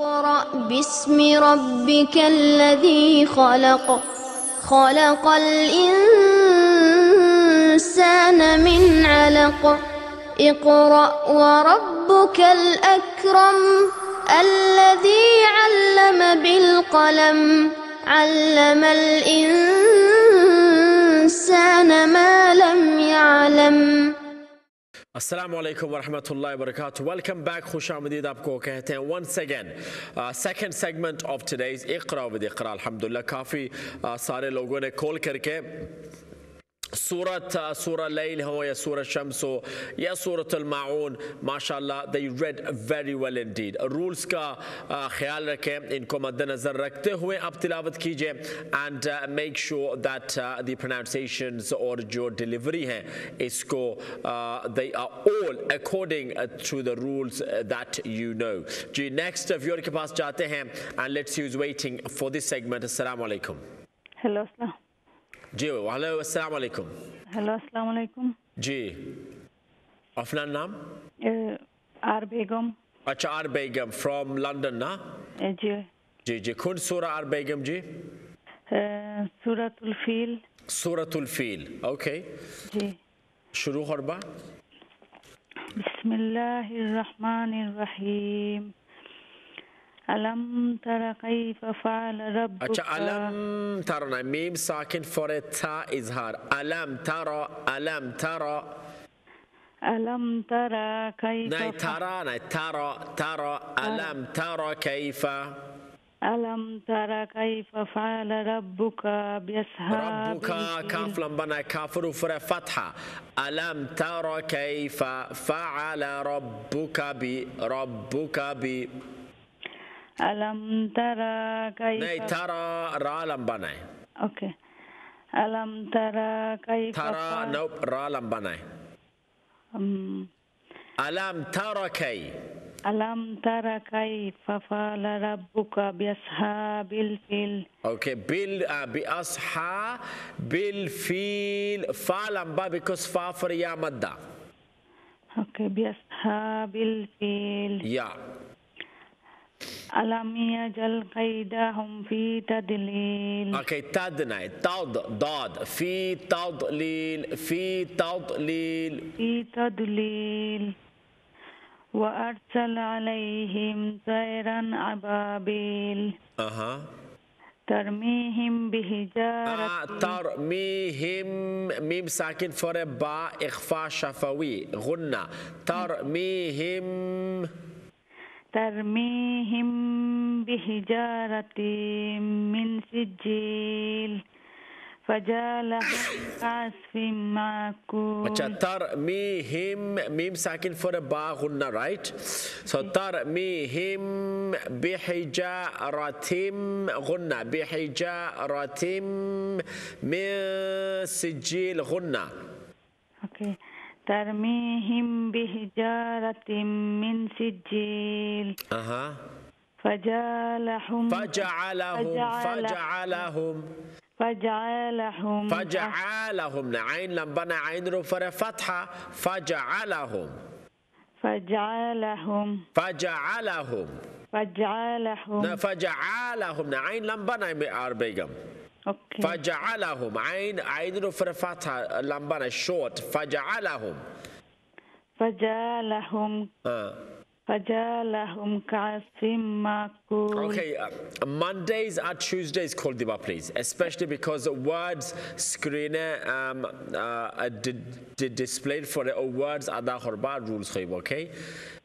اقرأ باسم ربك الذي خلق خلق الإنسان من علق اقرأ وربك الأكرم الذي علم بالقلم علم الإنسان ما لم يعلم. Assalamu alaikum wa rahmatullahi wa barakatuh. Welcome back. Khush Amadid aapko kehte hain once again. Second segment of today's Iqra with Iqra. Alhamdulillah काफी सारे लोगों ने कॉल करके सूरह लैल हो या सूरह शम्स हो या सूरह अल-माऊन माशाल्लाह they read very well indeed. Rules का ख्याल रखें, इनको मद्देनजर रखते हुए आप तिलावत कीजिए and make sure that the pronunciations और जो डिलीवरी हैं इसको they are all according to the rules that you know. जी नेक्स्ट व्यूअर के पास जाते हैं and let's see who's waiting for this segment. अस्सलाम वालेकुम. हेलो जी हेलो अस्सलाम वालेकुम. हेलो अस्सलाम वालेकुम. जी अपना नाम? आर बेगम. अच्छा आर बेगम फ्रॉम लंदन ना? जी जी जी कौन सूरा आर बेगम जी? सूरतुल फील. सूरतुल फील ओके जी शुरू करबा. बिस्मिल्लाहिर्रहमानिर्रहीम. अलम तरा कैफ फ़अल रब्बुका. अच्छा अलम तरा ना मीम साकिन फॉर ए था इजहार. अलम तरा अलम तरा अलम तरा कैफ नहीं तरा नहीं तरा तरा अलम तरा कैफा अलम तरा कैफ फ़अल रब्बुका बिअस्हाबिल रब्बुका काफ लंबा ना काफर ऊपर फतहा. अलम तरा कैफा फ़अल रब्बुका बी अलम तरा कैफ नहीं तारा रा लंबा नहीं. ओके अलम तरा कैफ तारा नो रा लंबा नहीं. अलम तरा कैफ फ़अल रब्बुका बिअस्हाबिल फील. ओके बिल बिअस्हा बिल फील फा लंबा बिकॉज़ फा फॉर या मद्दा. ओके बिअस्हाबिल फील. या अलम यजल कैदहुम फी तदलील. ओके तद नहीं तद दाद फी तदलील फी तदलील व अरसल अलैहिम तैरन अबाबिल तरमीहिम बिहिजारत. तरमीहिम मीम साकिन फॉर ए बा इख्फा शफवी गुन्ना तरमीहिम बिहिजारतिम मिन सिज्जील फजालहुम कास्फिम माकूल. अच्छा तरमीहिम मीम साकिन फॉर ए बा गुन्ना राइट. सो तरमीहिम बिहिजारतिम गुन्ना बिहिजारतिम मिन सिज्जील गुन्ना. ओके तरमीहिम बिहिजारतिम मिन सिज्जील फजालहुम عين لمبنا عين رفر فتحة فجعلهم عين لمبنا أربعة. فجعلهم عين رفر فتحة لمبنا short فجعلهم كعصف مأكول. Okay, Mondays and Tuesdays call diba please, especially because words screen displayed for words ada khorba rules khayb. Okay,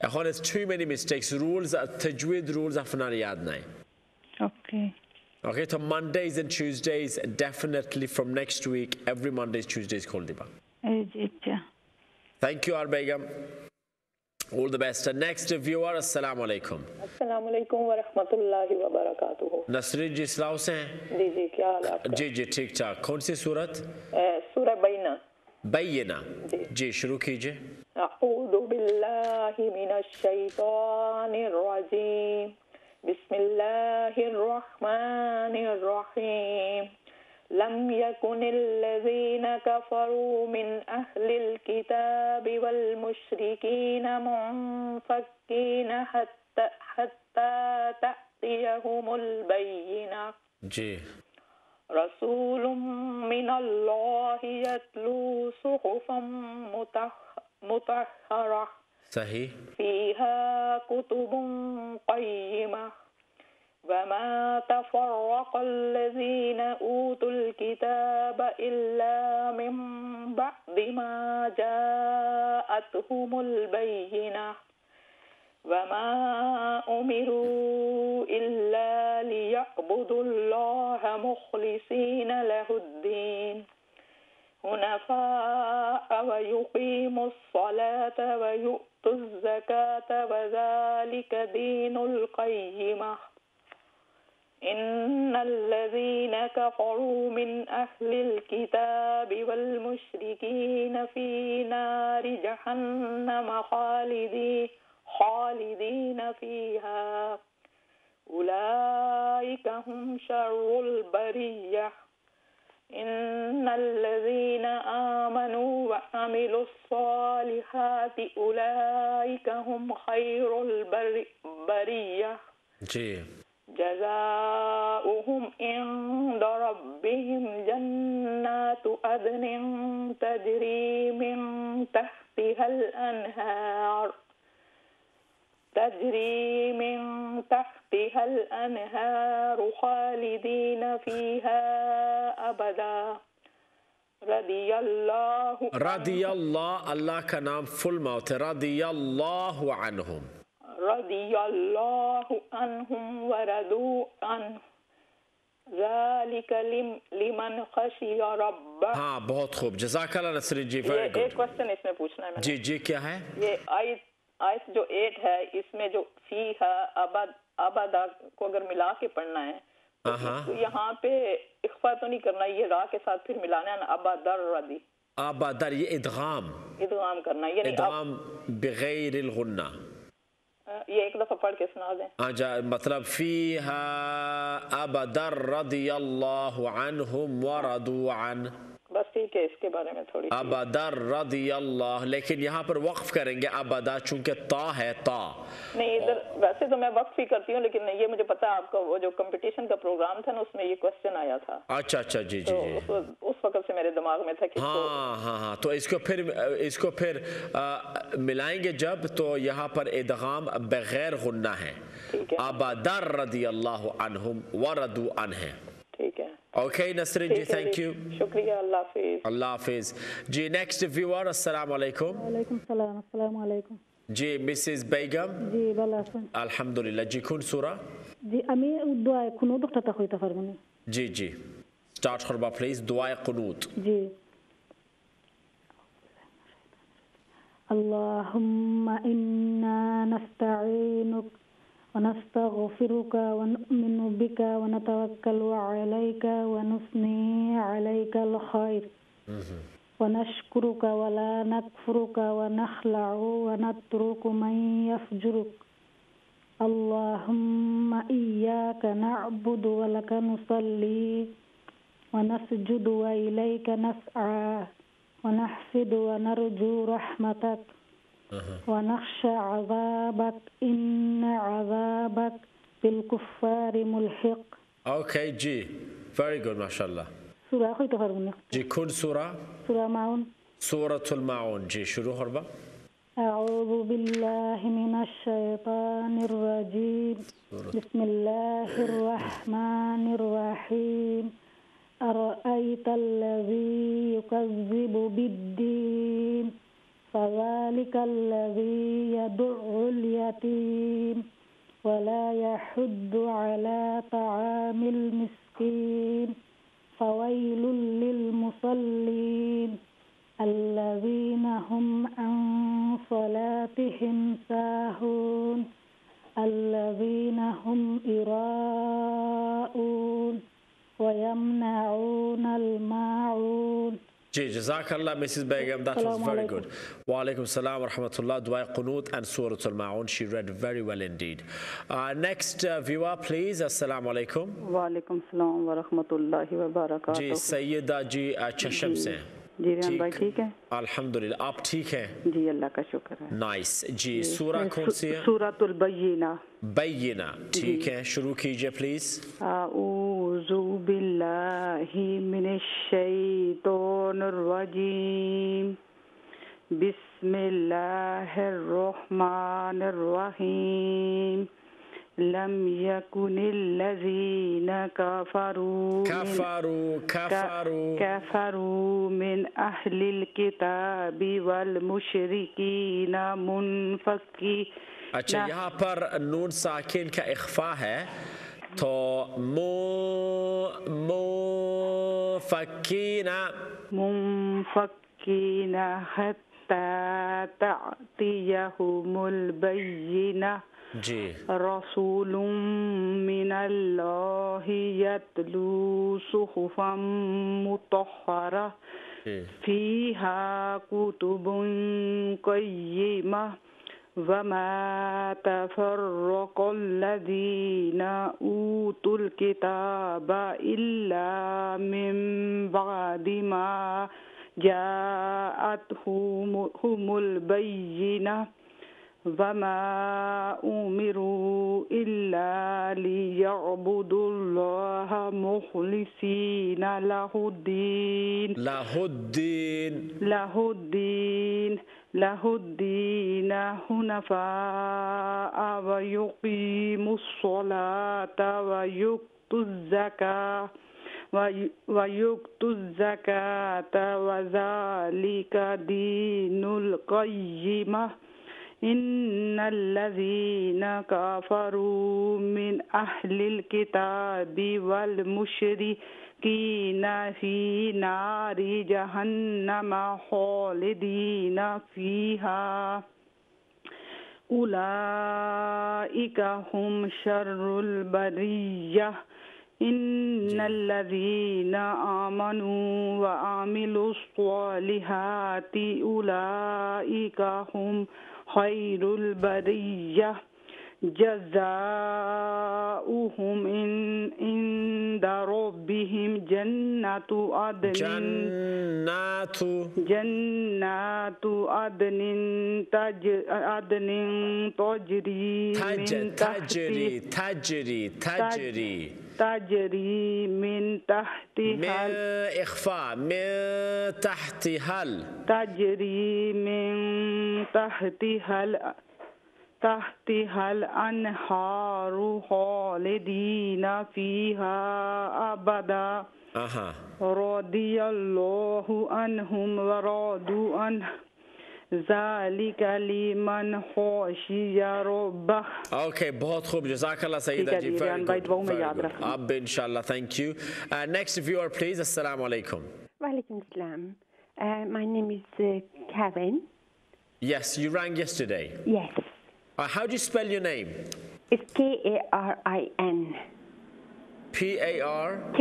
it's too many mistakes. Rules tajweed rules afna yaad nahi. Okay, so Mondays and Tuesdays definitely from next week. Every Mondays, Tuesdays call diba. Thank you, Arbegam. All the best. Next viewer, Assalamu alaikum. Assalamu alaikum wa rahmatullahi wa barakatuh. Nasrin ji इस्लाम से हैं? जी क्या हाल है आपका? जी ठीक ठाक. कौन सी सूरत? सूरह बैना. बैना जी शुरू कीजिए. अऊज़ु बिल्लाहि मिनश शैतानिर रजीम. बिस्मिल्लाहिर रहमानिर रहीम. लम यकुनिल्लज़ीना कफ़रू मिन अहलिल किताबि वल मुश्रिकीना मुनफ़क्कीना حتى تأتيهم البينة जी رسول من الله يتلو صحفا مطهرة सही فيها كتب قيمة وما تفرق الذين أوتوا الكتاب إلا من بعد ما جاءتهم البينة وما أمروا إلا ليعبدوا الله مخلصين له الدين حنفاء ويقيموا الصلاة ويؤتوا الزكاة وذلك دين القيمة إن الذين كفروا من أهل الكتاب والمشركين في نار جهنم خالدين فيها أولئك هم شر البرية إن الذين آمنوا وعملوا الصالحات أولئك هم خير البرية जी جزاؤهم عند ربهم جنات عدن تجري من تحتها الأنهار خالدين فيها أبدا رضي الله अल्लाह का नाम फुल माउथ है रदियल्लाहु अन्हुम رضي الله عنهم ورضوا عنه ذلك लिमन खशिया रब्बा। हाँ बहुत खूब जज़ाकल्लाह नसरीन जी वेरी गुड। एक क्वेश्चन इसमें पूछना है जी जी क्या है? ये आयत जो 8 है इसमें जो फी है अबदा को अगर मिला के पढ़ना है तो यहाँ पे इख्फा तो नहीं करना, ये रा के साथ फिर मिलाना है अबदर रदी अबदर ये इदगाम करना है, यानी इदगाम बिगैरिल गुन्ना। ये एक दफा पढ़ के सुना दें। अच्छा मतलब फीहा अबदर रदियल्लाहु अन्हुम व रदू अन, बस ठीक है, इसके बारे में थोड़ी अबदर रदियल्लाह, लेकिन यहाँ पर वक्फ करेंगे अबदा चूंकि ता है ता नहीं इधर वैसे तो मैं वक्फ ही करती हूँ, लेकिन ये मुझे पता है आपका वो जो कंपटीशन का प्रोग्राम था ना उसमें ये क्वेश्चन आया था। अच्छा अच्छा जी जी, तो जी। उस वक्त से मेरे दिमाग में था कि हाँ तो इसको फिर मिलाएंगे जब, तो यहाँ पर इदगाम बगैर गुन्ना है, अबदर रदियल्लाहु अन्हुम व रदू अन है। ठीक है okay Nasreen ji thank you शुक्रिया अल्लाह हाफिज। अल्लाह हाफिज जी। नेक्स्ट व्यूअर अस्सलाम वालेकुम। वालेकुम सलाम अस्सलाम वालेकुम जी मिसेस बेगम जी बलासन अल्हम्दुलिल्लाह जी कौन सूरा जी अमी दुआ कुनूत उठता कोई तफरमनी जी जी स्टार्ट करवा प्लीज दुआ कुनूत जी अल्लाहुम्मा इन्ना नस्तईनुक ونستغفرك ونؤمن بك ونتوكل عليك ونثني عليك الخير ونشكرك ولا نكفرك ونخلع ونترك من يفجرك اللهم إياك نعبد ولك نصلي ونسجد وإليك نسعى ونحفد ونرجو رحمتك ونخشى عذابك إن عذابك بالكفار ملحق. Okay जी very good माशाल्लाह। सूरा कोई तफरमुनी जी कौन सूरा? सूरा माउन सूरतुल माउन जी शुरू करवा। أعوذ بالله من الشيطان الرجيم بسم الله الرحمن الرحيم أرأيت الذي يكذب بالدين فذلك الذي يدع اليتيم ولا يحض على طعام المسكين فويل للمصلين الذين هم عن صلاتهم ساهون الذين هم يراءون ويمنعون الماعون. जी जज़ाकल्लाह Mrs Begum, that was very good. Walaikum salam wa rahmatullah. Dua qunut and Suratul Ma'un, she read very well indeed. Next viewer please. Assalamu alaikum. वालेकुम सलाम व रहमतुल्लाहि व बरकातहू। जी सैयदा जी चशम से जी रेहान भाई ठीक है? अल्हम्दुलिल्लाह, आप ठीक हैं? जी अल्लाह का शुक्र है। नाइस जी। सूरा कौन सी है? सूरतुल बय्यिना। बय्यिना, ठीक है, शुरू कीजिए प्लीज। अऊज़ु बिल्लाहि मिनश शैतानिर रजीम। बिस्मिल्लाहिर रहमानिर रहीम। लम यकुनिल्लज़ीना कफ़रू मिन अहलिल किताबि वल मुशरिकीना मुनफ़क्की। अच्छा, यहाँ पर नून साकिन का इख्फा है, तो मुनफ़क्कीना हत्ता तअतियहुमुल बय्यिना। जी। रसूलुम मिनल्लाहि यतलू सुहुफ़म मुतहहरा फीहा कुतुबुन क़य्यिमा वमा तफ़र्रक़ल्लज़ीना ऊतुल किताबा इल्ला मिन बअदि मा जाअतहुमुल बय्यिना वमा उमिरू इल्ला लियअबुदुल्लाहा मुख़लिसीना लहुद्दीन हुनफ़ाअ व युक़ीमुस्सलाता व यु'तुज़्ज़काता व ज़ालिका दीनुल क़य्यिमा। इन्नल्लज़ीना कफ़रू मिन अहलिल किताबि वल मुशरिकीना फ़ी नारि जहन्नम ख़ालिदीना फ़ीहा उलाइका हुम शर्रुल बरिय्यह। इन्नल्लज़ीना आमनू व आमिलुस्सॉलिहाति उलाइका हुम खैरुल बरिय्यह। जज़ाउहुम इंदा रब्बिहिम जन्नतु अदनिन तजरी मिन तहतिहल अनहारु खालिदीना फीहा अबदा। रदियल्लाहु अन्हुम व रदू अन्हु ज़ालिका लिमन ख़शिया रब्बह। ओके, बहुत खूब, जज़ाकल्लाह सईदा जी, वेरी गुड। अब इंशाल्लाह, thank you. Next viewer please. अस्सलाम वालेकुम। Walaikum salam. My name is Karen. Yes, you rang yesterday. Yes. How do you spell your name? It's Karin. P-A-R? K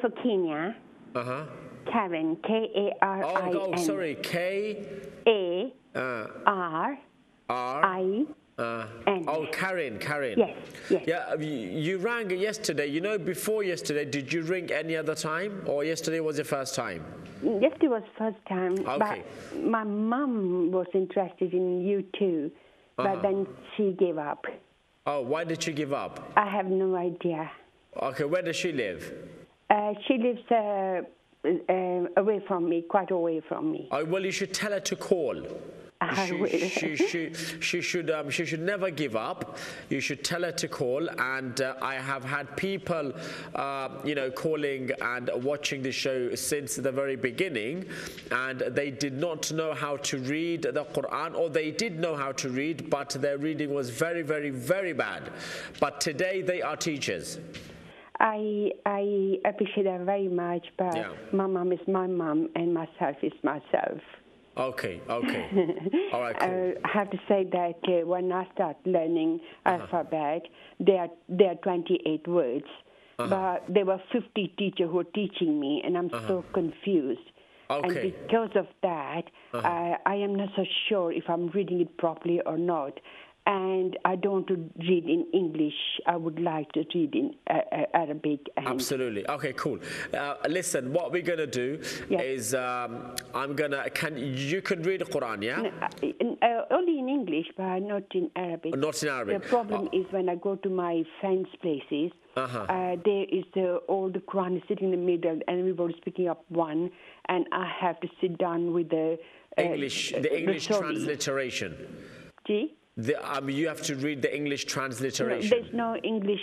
for Kenya. Karen. Karin. Oh, sorry. K-A-R-I-N. Oh, Karen. Yes. Yeah, you rang yesterday. You know, before yesterday, did you ring any other time? Or yesterday was your first time? Yesterday was first time. Okay. But my mum was interested in you too. But then she gave up. Oh, why did she give up? I have no idea. Okay, where does she live? She lives away from me, quite away from me. Oh, well, you should tell her to call. She should never give up. You should tell her to call. And I have had people, calling and watching the show since the very beginning, and they did not know how to read the Quran, or they did know how to read, but their reading was very, very, very bad. But today they are teachers. I appreciate that very much, but my mom is my mom and myself is myself. Okay. All right, cool. I have to say that when I start learning alphabet, there are 28 words, but there were 50 teachers who were teaching me, and I'm so confused. Okay. And because of that, I am not so sure if I'm reading it properly or not. and I don't want to read in English. I would like to read in Arabic. And Absolutely. Okay, cool. Listen, what we're going to do is you can read the Quran, yeah? Only in English, but not in Arabic. Not in Arabic. The problem is when I go to my friends' places, there is all the Quran is sitting in the middle, and everybody's picking up one, and I have to sit down with the English transliteration. Gee? You have to read the English transliteration. No, there's no English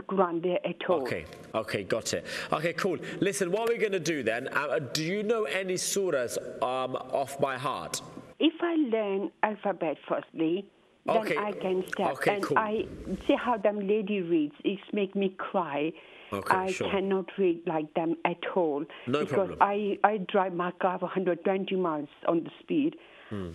Quran there at all. Okay, got it. Okay, cool. Listen, what we're going to do then, do you know any surahs off by heart? If I learn alphabet firstly, then I can start. Okay, and cool. I see how them lady reads. It makes me cry. I cannot read like them at all. No because problem. I drive my car 120 miles on the speed,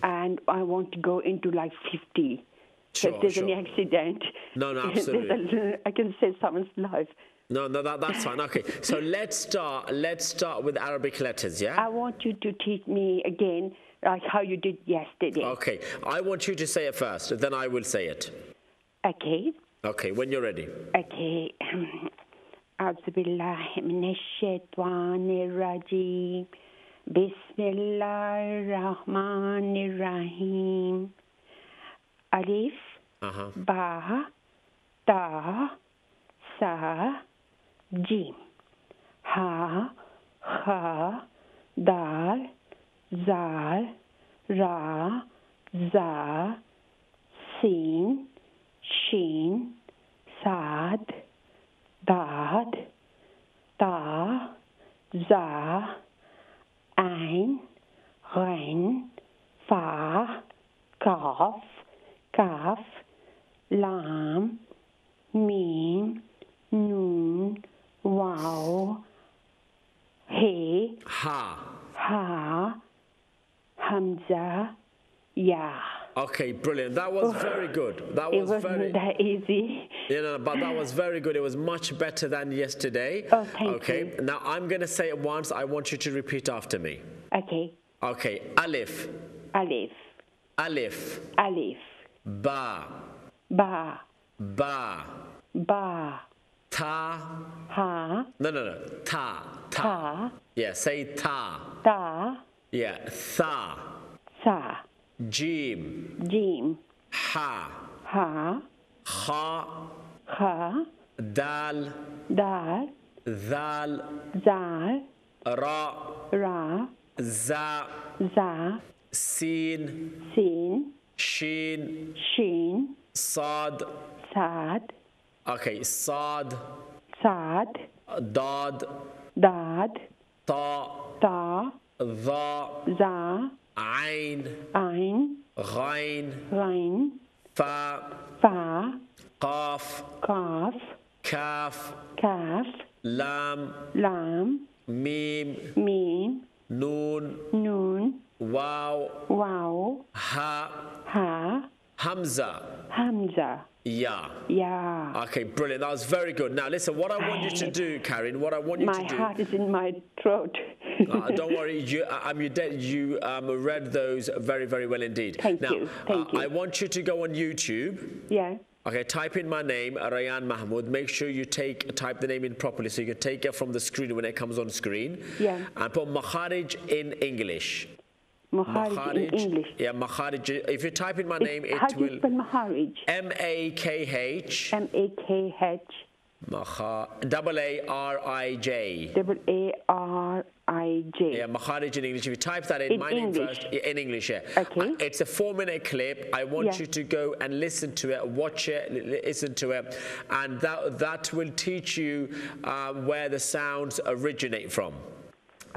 and I want to go into like 50. So if there's any accident, no, absolutely. I can save someone's life. No, that's fine. Okay, so let's start with Arabic letters, yeah? I want you to teach me again, like how you did yesterday. Okay, I want you to say it first, then I will say it. Okay. Okay, when you're ready. Okay. أعوذ بالله من الشيطان الرجيم بسم الله الرحمن الرحيم ألف با تا سا جيم ها خا دال زال را زا سين شين صاد Dad, Da, Za, Ein, Rein, Fa, Kaf, Kaf, Lam, Mim, Nun, Wow, He, Ha, Hamza, Ya. Okay, brilliant. That was very good. It wasn't that easy. But that was very good. It was much better than yesterday. Oh, thank you. Now I'm going to say it once. I want you to repeat after me. Okay. Okay. Alif. Alif. Alif. Alif. Ba. Ba. Ba. Ba. Ta. Ha. No. Ta. Ta. Yeah, say ta. Ta. Yeah, tha. Sa. Jim. Jim. Ha. Ha. Kha. Kha. Dal. Dal. Zal. Zal. Ra. Ra. Za. Za. Sin. Sin. Shin. Shin. Sad. Sad. Okay, Sad. Sad. Dad. Dad. Ta. Ta. Dha. Za. Ain. Ein. Ghain. Rein. Fa. Fa. Qaf. Kaf. Kaf. Kaf. Lam. Lam. Mim. Mim. Noon. Nun. Wow. Wow. Ha. Ha. Hamza. Hamza. Ya. Ya. Okay, brilliant. That was very good. Now, listen, what I want you to do, Karen, what I want you to do... My heart is in my throat. Don't worry, you read those very, very well indeed. Thank you. I want you to go on YouTube. Yeah. Okay, type in my name, Rayan Mahmud. Make sure you type the name in properly so you can take it from the screen when it comes on screen. Yeah. And put Makharij in English. Makharij in English. Yeah, Makharij. If you type in my name, it how do will... you spell Makharij? M-A-K-H. M-A-K-H. A-A-R-I-J. A-A-R-I-J. Yeah, Makharij in English. If you type that in, my name first, in English, yeah. Okay. It's a 4-minute clip. I want you to go and listen to it, watch it, listen to it, and that will teach you where the sounds originate from.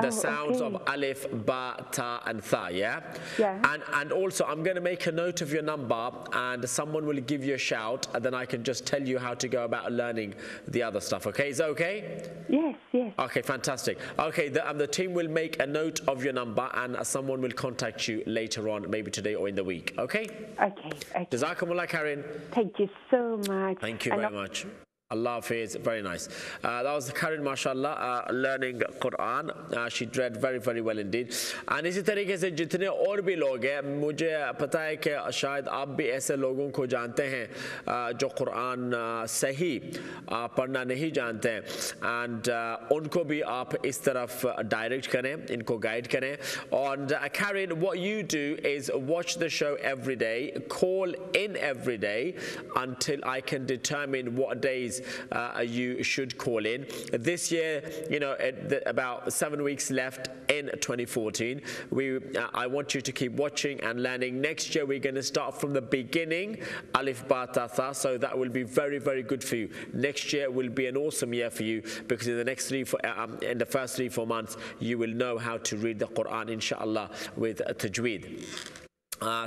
The sounds of alif, ba, ta, and tha, yeah? Yeah. And also, I'm going to make a note of your number, and someone will give you a shout, and then I can just tell you how to go about learning the other stuff, okay? Is that okay? Yes, yes. Okay, fantastic. Okay, the team will make a note of your number, and someone will contact you later on, maybe today or in the week, okay? Okay. Jazakumullah, Karen. Thank you so much. Thank you very much. Allah Hafiz, very nice. That was Karin, mashallah, learning Quran. She read very, very well indeed. And इसी तरीके से जितने और भी लोग हैं, मुझे पता है कि शायद आप भी ऐसे लोगों को जानते हैं जो कुरान सही पढ़ना नहीं जानते हैं, and उनको भी आप इस तरफ डायरेक्ट करें, इनको गाइड करें. And Karin, what you do is watch the show every day, call in every day until I can determine what days you should call in. This year, you know, about 7 weeks left in 2014. I want you to keep watching and learning. Next year, we're going to start from the beginning, Alif Ba Ta Tha, so that will be very, very good for you. Next year will be an awesome year for you, because in the next in the first 3-4 months, you will know how to read the Quran, inshallah, with tajweed.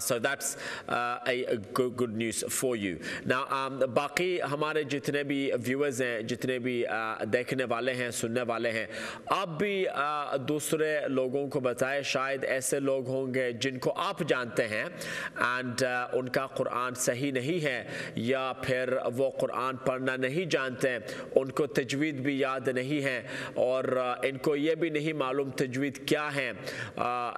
So that's a good news for you. Now, बाकी हमारे जितने भी viewers हैं, जितने भी देखने वाले हैं, सुनने वाले हैं, आप भी दूसरे लोगों को बताएं. शायद ऐसे लोग होंगे जिनको आप जानते हैं and उनका कुरान सही नहीं है, या फिर वो कुरान पढ़ना नहीं जानते, उनको तजवीद भी याद नहीं है, और इनको ये भी नहीं मालूम तजवीद क्या है,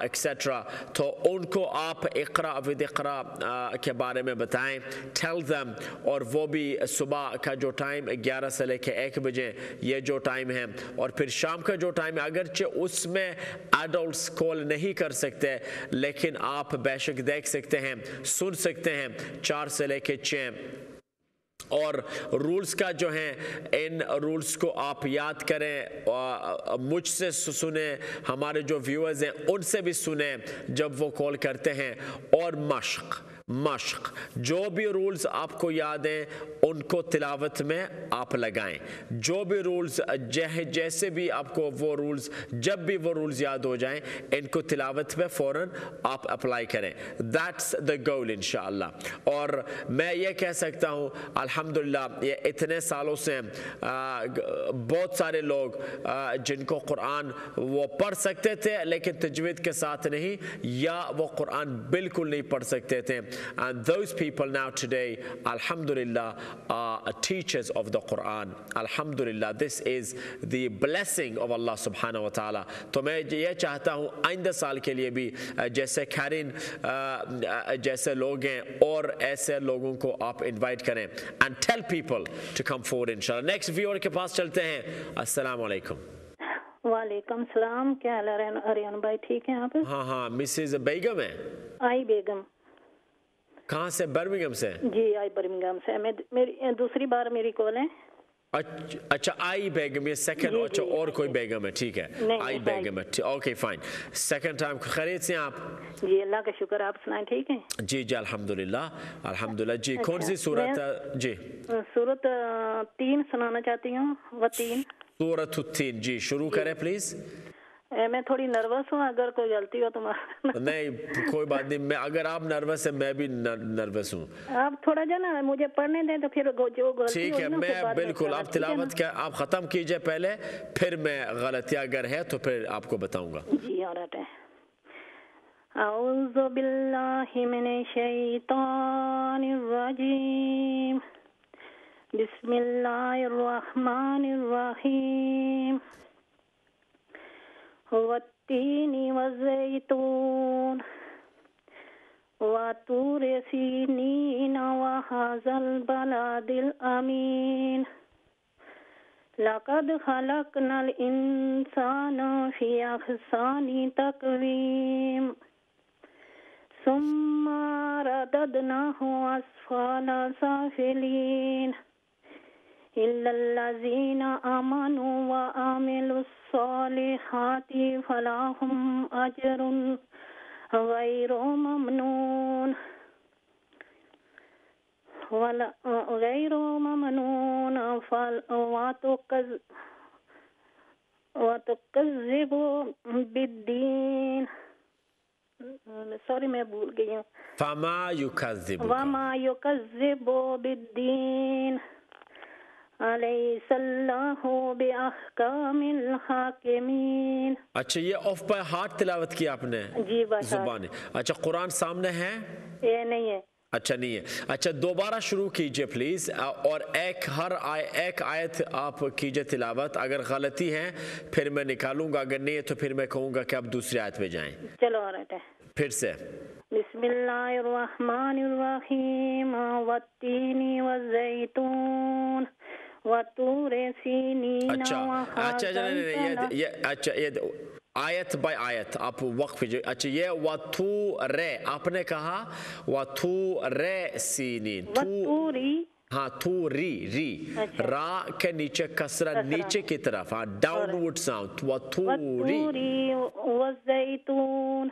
एक्सेट्रा. तो उनको आप इक़रा विद इक़रा के बारे में बताएं. Tell them. और वो भी सुबह का जो टाइम 11 से लेकर 1 बजे ये जो टाइम है, और फिर शाम का जो टाइम है, अगरचे उसमें एडल्ट्स कॉल नहीं कर सकते, लेकिन आप बेशक देख सकते हैं, सुन सकते हैं 4 से लेकर 6. और रूल्स का जो है, इन रूल्स को आप याद करें, मुझसे सुने, हमारे जो व्यूअर्स हैं उनसे भी सुने जब वो कॉल करते हैं. और मश्क जो भी रूल्स आपको याद हैं उनको तिलावत में आप लगाएं. जो भी रूल्स जैसे भी आपको वो रूल्स, जब भी वो रूल्स याद हो जाएं, इनको तिलावत में फ़ौरन आप अप्लाई करें. दैट्स द गोल इंशाअल्लाह. और मैं ये कह सकता हूँ अल्हम्दुलिल्लाह, ये इतने सालों से बहुत सारे लोग जिनको कुरान वो पढ़ सकते थे लेकिन तजवीद के साथ नहीं, या वो कुरान बिल्कुल नहीं पढ़ सकते थे, and those people now today, alhamdulillah, are teachers of the Quran. Alhamdulillah, this is the blessing of Allah subhanahu wa ta'ala. तो मैं ये चाहता हूँ आइंदा साल के लिए भी जैसे कैरिन जैसे लोग हैं, और ऐसे लोगों को आप इनवाइट करें, and tell people to come forward inshallah. Next viewer के पास चलते हैं. अस्सलाम वालेकुम. वालेकुम सलाम. क्या हाल है अरियान भाई, ठीक हैं आप? हाँ, मिसेज बेगम है. आई बेगम. कहाँ से? बर्मिंघम से. जी, आई बर्मिंघम से. मेरी दूसरी बार मेरी कॉल है. अच्छा, आई बेगम, ये सेकंड. अच्छा, और कोई बेगम है? ठीक है, आई बेगम है. Okay fine. Second time. खैरियत से आप? जी अल्लाह का शुक्र. आप सुनाएं, ठीक है? जी अल्हम्दुलिल्लाह अल्हम्दुलिल्लाह. जी कौन सी सूरत? जी सूरत 3 सुनाना चाहती हूँ. वो 3 सूरत 3. जी शुरू करें प्लीज. मैं थोड़ी नर्वस हूँ, अगर कोई गलती हो तो नहीं, कोई बात नहीं. मैं, अगर आप नर्वस है, मैं भी नर्वस हूँ. आप थोड़ा जो ना मुझे पढ़ने दें तो फिर जो गलती ठीक है, मैं बिल्कुल. आप तिलावत का आप ख़त्म कीजिए पहले, फिर मैं गलतियाँ अगर है तो फिर आपको बताऊँगा. जी ऑलराइट है. औज़ु बिल्लाहि मिनश शैतानिर रजीम. बिस्मिल्लाहिर रहमानिर रहीम. वत्तीनी वज़ैतून वतूर सीनीन वहाज़ल बलादिल अमीन. लक़द खलक़नल इंसान फ़ी अहसानि तक़वीम. सुम्मा रददनाहु अस्फ़ला साफ़िलीन. इल्लल्लज़ीना आमनू व आमिलुस्सॉलिहाति फलाहुम अजरुन गैरु ममनून. गैरु ममनून वतुकज़्ज़िबु बिद्दीन. सॉरी मैं भूल गई हूँ. फमा युकज़्ज़िबु बिद्दीन. अलैहिस्सलाहु बिअहकामिल हाकिमीन. अच्छा, ये ऑफ बाय हार्ट तिलावत की आपने? जी बस जुबानी. अच्छा, कुरान सामने है? ये नहीं है. अच्छा नहीं है। अच्छा दोबारा शुरू कीजिए प्लीज़, और एक आयत आप कीजिए तिलावत। अगर गलती है फिर मैं निकालूंगा, अगर नहीं है तो फिर मैं कहूँगा कि आप दूसरी आयत पे जाएं। चलो आ रहा है फिर से। बिस्मिल्लाहिर्रहमानिर्रहीम वत्तीनी वज़ैतून वतूरे सीनीन। अच्छा ये अच्छा ये आयत बाय आयत आप वक्फ कीजिए। अच्छा ये वतू रे आपने कहा, वतू रे सीनीन, हाँ थू री अच्छा। रा के नीचे कसरा नीचे की तरफ, हाँ डाउनवर्ड साउंड, वतूरी वज़ैतून।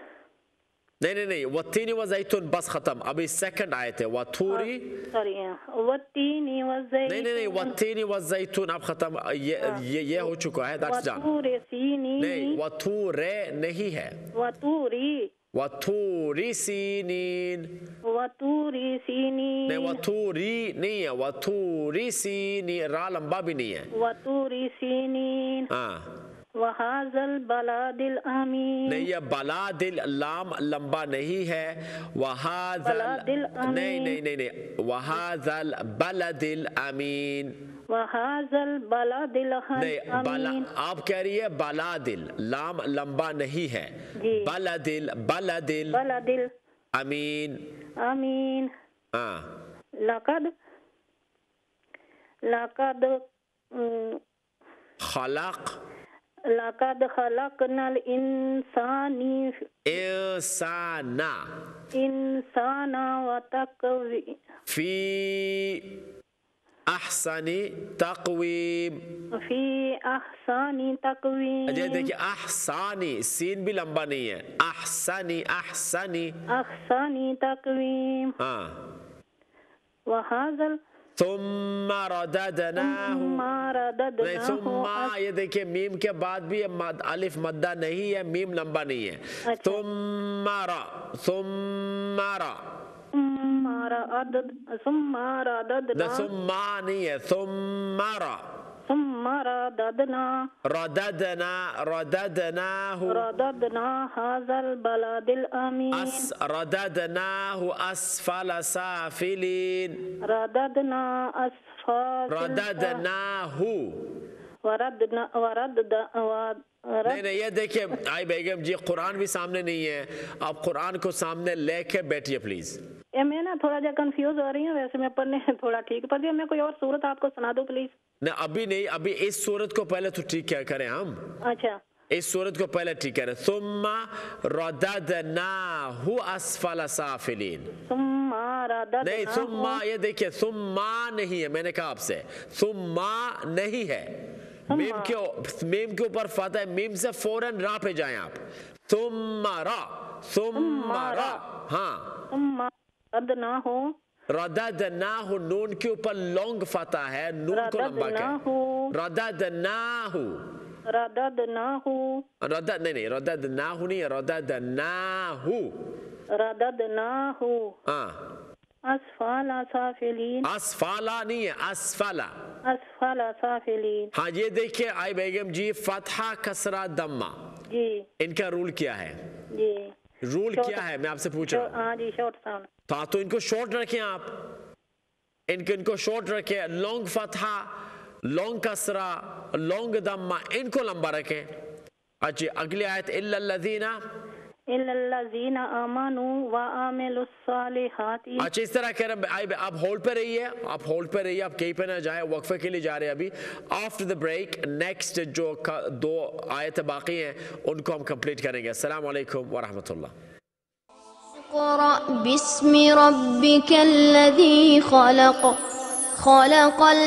नहीं वत्तीनी वज़ैतून बस खत्म। अभी सेकंड आयत है वतूरी, सॉरी वत्तीनी वज़ैतून। नहीं वत्तीनी वज़ैतून अब खत्म, ये हो चुका है, दैट्स डन। नहीं वतूरे नहीं है, वतूरी सीनीन, नहीं वतूरी नहीं है, वतूरी सीनी, रा लंबा भी नहीं है, वतूरी सीनीन। हाँ वहाज़ल बलादिल अमीन, नहीं ये बलादिल लाम लंबा नहीं है, वहाज़ल नहीं वहाज़ल बलदिल अमीन, वहाज़ल बलादिल अमीन। आप कह रही है बलादिल, लाम लंबा नहीं है, बलदिल अमीन हाँ। लक़द खलक़नल इंसाना व फी अहसनी तक़वीम, अजय देखिए अहसानी सीन भी लंबा नहीं है, अहसनी तक़वीम हाँ। वहाज़ल सुम्मा रददनाहु, नहीं सुम्मा ये देखिए मीम के बाद भी अलिफ मद्दा नहीं है, मीम लंबा नहीं है। सुम्मा नहीं है, रददनाहु अस्फल साफिलीन, नहीं ये देखिए आई बेगम जी कुरान भी सामने नहीं है, आप कुरान को सामने लेके बैठिए प्लीज। मैं ना थोड़ा जा कंफ्यूज हो रही हूँ, वैसे मैं पढ़ने थोड़ा ठीक पढ़ दिया, मैं कोई और सूरत आपको सुना दूं प्लीज। नहीं अभी नहीं, अभी इस सूरत को पहले तो ठीक क्या करें हम। अच्छा इस सूरत को पहले ठीक करें। सुम्मा रददनाहु अस्फल साफिलीन, नहीं सुम्मा ये देखिए सुम्मा नहीं है, मैंने कहा आपसे सुम्मा नहीं है, मीम के ऊपर फतह है, मीम से फौरन रा पे जाएं आप। सुम्मा रा हाँ रददनाहु नून के ऊपर लॉन्ग फतह है, नून को लंबा कर रददनाहु नहीं रददनाहु नहीं है, रददनाहु हाँ। अस्फाला साफिलीन, अस्फाला नहीं है, अस्फला साफिलीन। हाँ ये देखिए आई बेगम जी फतहा कसरा दम्मा जी, इनका रूल क्या है जी रूल क्या है मैं आपसे पूछ रहा हूँ। हाँ जी शॉर्ट साउंड, तो इनको शॉर्ट रखें आप, इनको शॉर्ट रखें, लॉन्ग फतहा लॉन्ग कसरा लॉन्ग दम्मा इनको लंबा रखें। अच्छा अगली आयत इल्लल्लज़ीना आमनू व आमिलुस सालिहाती। अच्छा इस तरह कह रहे हैं आप होल्ड पे रहिए, आप कहीं पे ना जाए, वक्फे के लिए जा रहे हैं अभी। आफ्टर द ब्रेक नेक्स्ट जो दो आयत बाकी हैं उनको हम कंप्लीट करेंगे। अस्सलाम वालेकुम व रहमतुल्लाह। इक़रा बिस्मि रब्बिकल्लज़ी खलक़ खलक़ल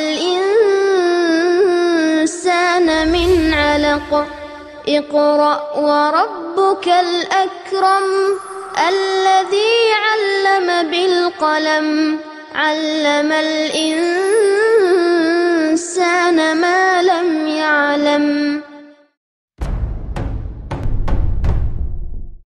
इंसाना मिन अलक़ इक़रा व रब्बुकल अकरम अल्लज़ी अल्लम बिल क़लम अल्लमल इंसान